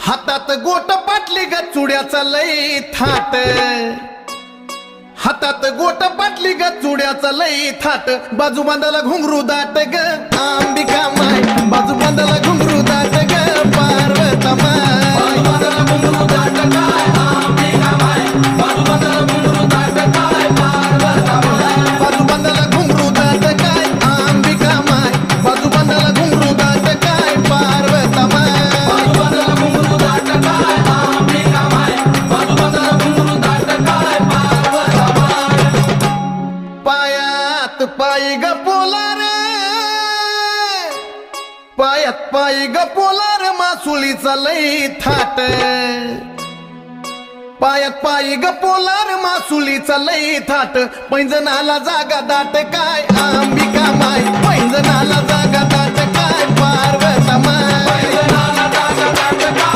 हातात गोट पाटली ग चुड्याचा लई थाट, हातात गोट पाटली ग चुड्याचा लई थाट, बाजू बांधाला घुंगरू दाट ग अंबिका माय, बाजू बांधाला घुंगरू दाट ग पार्वता माय, बाजू बांधाला घुंगरू दाट काय अंबिका माय, बाजू बांधाला घुंगरू दाट काय पार्वता माय, बाजू बांधाला घुंगरू दाट काय अंबिका माय, बाजू बांधाला घुंगरू दाट काय पार्वता माय, बाजू बांधाला घुंगरू दाट काय अंबिका माय, बाजू बांधाला घुंगरू दाट काय पार्वता माय. पायात पायी ग पोलार, पायात पायी ग पोलार, मासुलीचा लई थाट, पायात पायी ग पोलार, मासुलीचा लई थाट, पैंजनाला जागा दाट काय अंबिका माय, पैंजनाला